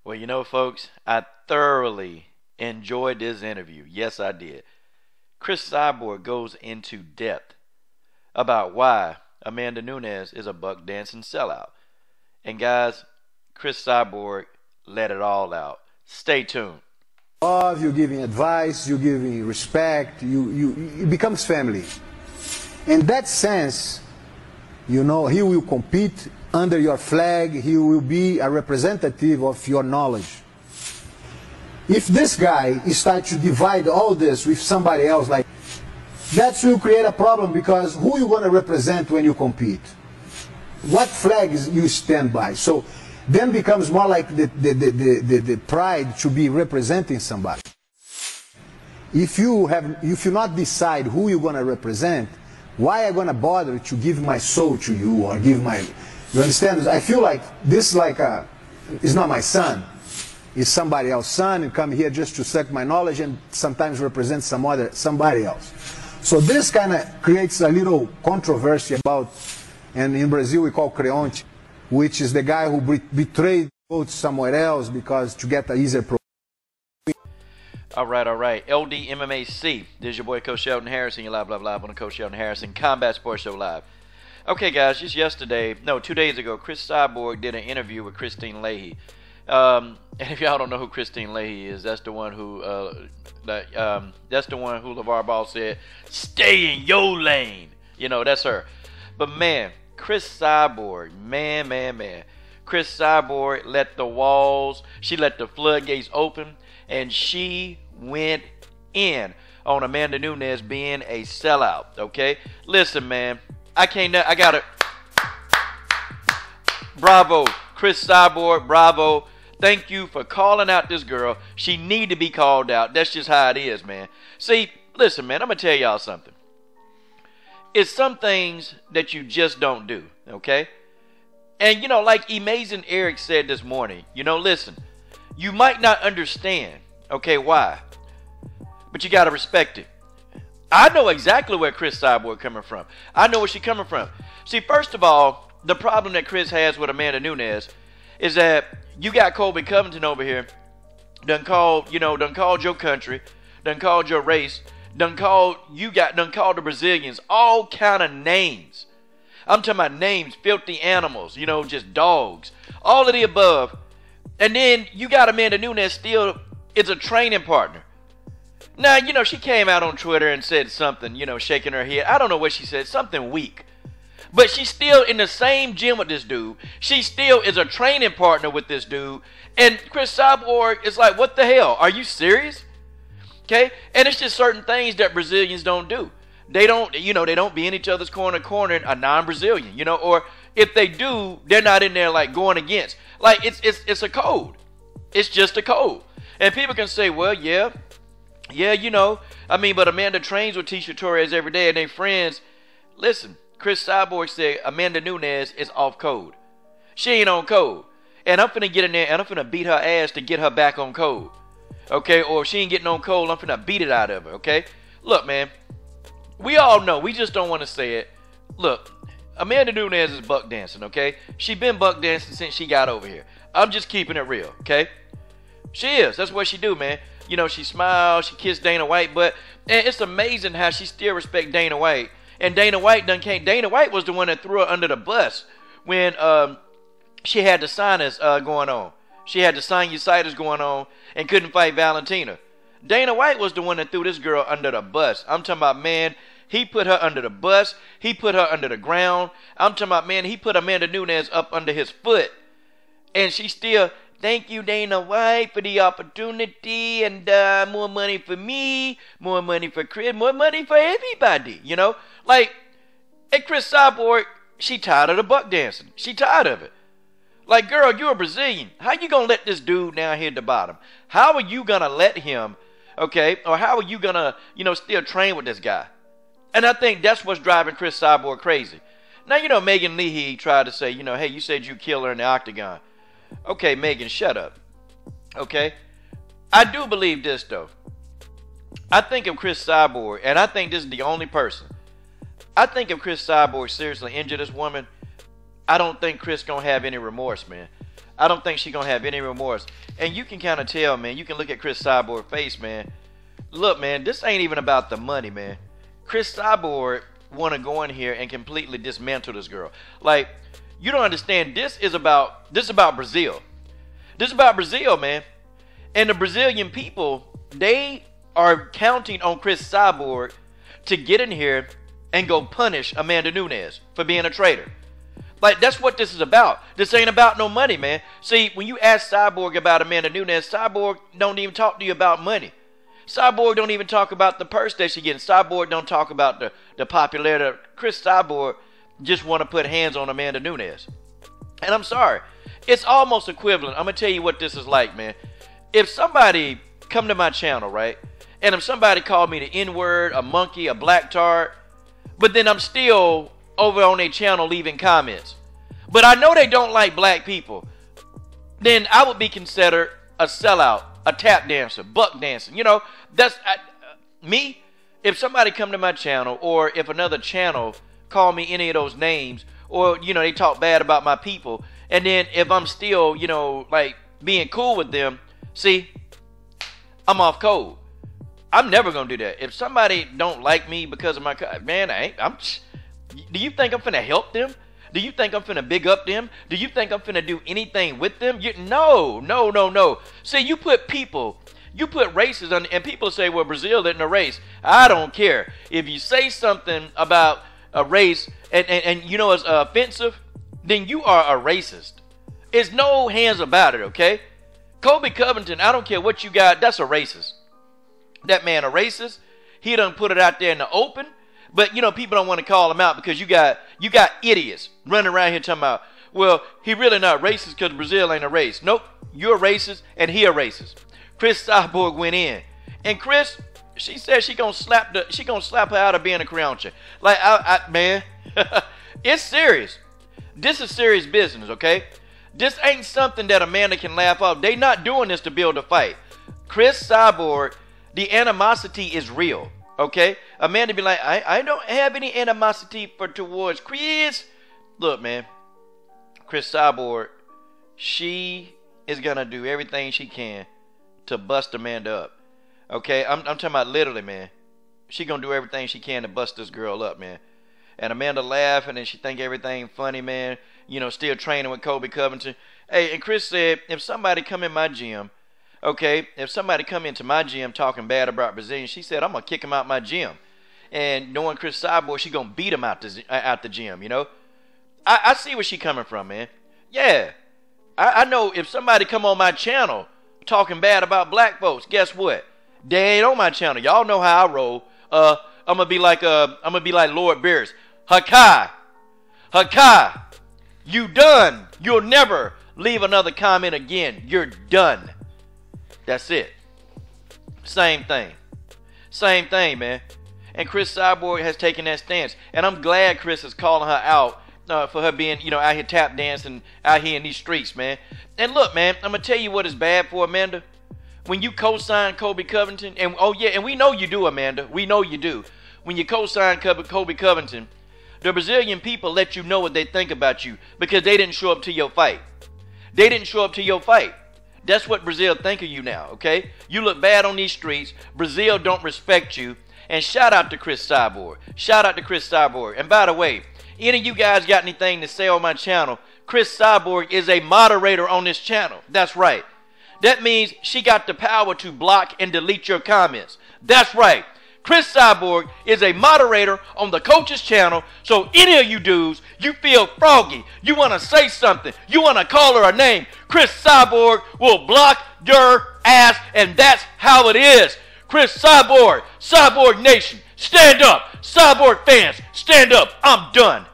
Well, you know, folks, I thoroughly enjoyed this interview. Yes, I did. Cris Cyborg goes into depth about why Amanda Nunes is a buck dancing sellout. And guys, Cris Cyborg let it all out. Stay tuned. Love, you're giving advice, you're giving respect, it becomes family. In that sense, you know, he will compete under your flag, he will be a representative of your knowledge. If this guy starts to divide all this with somebody else, like, that will create a problem, because who you going to represent when you compete? What flag you stand by? So then becomes more like the pride to be representing somebody. If you not decide who you're going to represent, why am I going to bother to give my soul to you, or give my... You understand? I feel like this is not my son. It's somebody else's son, and come here just to suck my knowledge and sometimes represent somebody else. So this kind of creates a little controversy about, and in Brazil we call creonte, which is the guy who betrayed votes somewhere else because to get an easier pro. All right. LDMMAC. This is your boy Coach Sheldon Harrison. You're live on the Coach Sheldon Harrison Combat Sports Show Live. Okay, guys, just 2 days ago, Cris Cyborg did an interview with Kristine Leahy. And if y'all don't know who Kristine Leahy is, that's the one who LeVar Ball said, "Stay in your lane." You know, that's her. But man, Cris Cyborg, man. Cris Cyborg let the walls, she let the floodgates open, and she went in on Amanda Nunes being a sellout. Okay, listen, man, I got it. Bravo, Cris Cyborg, bravo. Thank you for calling out this girl. She need to be called out. That's just how it is, man. See, listen, man, I'm going to tell y'all something. It's some things that you just don't do, okay? And, you know, like Amazing Eric said this morning, you know, listen, you might not understand, okay, why? But you got to respect it. I know exactly where Cris Cyborg coming from. I know where she coming from. See, first of all, the problem that Cris has with Amanda Nunes is that you got Colby Covington over here, done called your country, done called your race, done called the Brazilians all kind of names. I'm talking about names, filthy animals, you know, just dogs, all of the above. And then you got Amanda Nunes still is a training partner. Now, you know, she came out on Twitter and said something, you know, shaking her head. I don't know what she said, something weak. But she's still in the same gym with this dude. She still is a training partner with this dude. And Cris Cyborg is like, what the hell? Are you serious? Okay? And it's just certain things that Brazilians don't do. They don't be in each other's cornering a non-Brazilian, you know, or if they do, they're not in there like going against. Like it's a code. It's just a code. And people can say, well, yeah, you know, I mean, but Amanda trains with Tisha Torres every day and they friends. Listen, Cris Cyborg said Amanda Nunes is off code. She ain't on code. And I'm finna get in there and I'm finna beat her ass to get her back on code. Okay? Or if she ain't getting on code, I'm finna beat it out of her. Okay? Look, man. We all know. We just don't want to say it. Look, Amanda Nunes is buck dancing, okay? She been buck dancing since she got over here. I'm just keeping it real, okay? She is. That's what she do, man. You know, she smiles, she kissed Dana White, and it's amazing how she still respect Dana White. And Dana White Dana White was the one that threw her under the bus when she had the sinus going on. She had the sinusitis going on and couldn't fight Valentina. Dana White was the one that threw this girl under the bus. I'm talking about, man, he put her under the bus. He put her under the ground. I'm talking about, man, he put Amanda Nunes up under his foot. And she still, thank you, Dana White, for the opportunity, and more money for me, more money for Cris, more money for everybody, you know? Like, and Cris Cyborg, she tired of the buck dancing. She tired of it. Like, girl, you're a Brazilian. How you going to let this dude down here at the bottom? How are you going to let him, okay, or how are you going to, you know, still train with this guy? And I think that's what's driving Cris Cyborg crazy. Now, you know, Megan Leahy tried to say, you know, hey, you said you kill her in the octagon. Okay, Megan, shut up. Okay? I do believe this, though. I think of Cris Cyborg, and I think this is the only person. I think if Cris Cyborg seriously injured this woman, I don't think Cris gonna have any remorse, man. I don't think she's going to have any remorse. And you can kind of tell, man. You can look at Cris Cyborg's face, man. Look, man, this ain't even about the money, man. Cris Cyborg want to go in here and completely dismantle this girl. Like, you don't understand. This is about Brazil. This is about Brazil, man. And the Brazilian people, they are counting on Cris Cyborg to get in here and go punish Amanda Nunes for being a traitor. Like, that's what this is about. This ain't about no money, man. See, when you ask Cyborg about Amanda Nunes, Cyborg don't even talk to you about money. Cyborg don't even talk about the purse that she getting. Cyborg don't talk about the popularity. Cris Cyborg just want to put hands on Amanda Nunes. And I'm sorry. It's almost equivalent. I'm going to tell you what this is like, man. If somebody come to my channel, right, and if somebody called me the N-word, a monkey, a black tart, but then I'm still over on their channel leaving comments, but I know they don't like black people, then I would be considered a sellout, a tap dancer, buck dancing. You know, that's me. If somebody come to my channel, or if another channel call me any of those names, or, you know, they talk bad about my people, and then if I'm still, you know, like being cool with them, see, I'm off code. I'm never gonna do that. If somebody don't like me because of my, man, do you think I'm finna help them? Do you think I'm finna big up them? Do you think I'm finna do anything with them? No. See, you put races on, and people say, well, Brazil isn't a race. I don't care. If you say something about a race and you know it's offensive, then you are a racist. It's no hands about it, okay? Colby Covington, I don't care what you got, that's a racist. That man a racist. He done put it out there in the open. But, you know, people don't want to call him out because you got idiots running around here talking about, well, he really not racist because Brazil ain't a race. Nope, you're a racist and he a racist. Cris Cyborg went in. And Cris, she said she gonna slap her out of being a creoncha. Like, man, it's serious. This is serious business, okay? This ain't something that Amanda can laugh off. They not doing this to build a fight. Cris Cyborg, the animosity is real. Okay, Amanda be like, I don't have any animosity towards Cris. Look, man, Cris Cyborg, she is gonna do everything she can to bust Amanda up. Okay, I'm talking about literally, man. She gonna do everything she can to bust this girl up, man. And Amanda laughing and she think everything funny, man. You know, still training with Colby Covington. Hey, and Cris said, if somebody come in my gym. Okay, if somebody come into my gym talking bad about Brazilian, she said, I'm going to kick him out my gym. And knowing Cris Cyborg, she going to beat him out the gym, you know. I see where she coming from, man. Yeah, I know if somebody come on my channel talking bad about black folks, guess what? They ain't on my channel. Y'all know how I roll. I'm going to be like Lord Beers. Hakai, you done. You'll never leave another comment again. You're done. That's it. Same thing, man. And Cris Cyborg has taken that stance. And I'm glad Cris is calling her out for her being, you know, out here tap dancing, out here in these streets, man. And look, man, I'm going to tell you what is bad for Amanda. When you co-sign Colby Covington, and oh yeah, and we know you do, Amanda. We know you do. When you co-sign Colby Covington, the Brazilian people let you know what they think about you because they didn't show up to your fight. That's what Brazil think of you now, okay? You look bad on these streets. Brazil don't respect you. And shout out to Cris Cyborg. And by the way, any of you guys got anything to say on my channel, Cris Cyborg is a moderator on this channel. That's right. That means she got the power to block and delete your comments. That's right. Cris Cyborg is a moderator on the coach's channel, so any of you dudes, you feel froggy, you want to say something, you want to call her a name, Cris Cyborg will block your ass, and that's how it is. Cris Cyborg, Cyborg Nation, stand up. Cyborg fans, stand up. I'm done.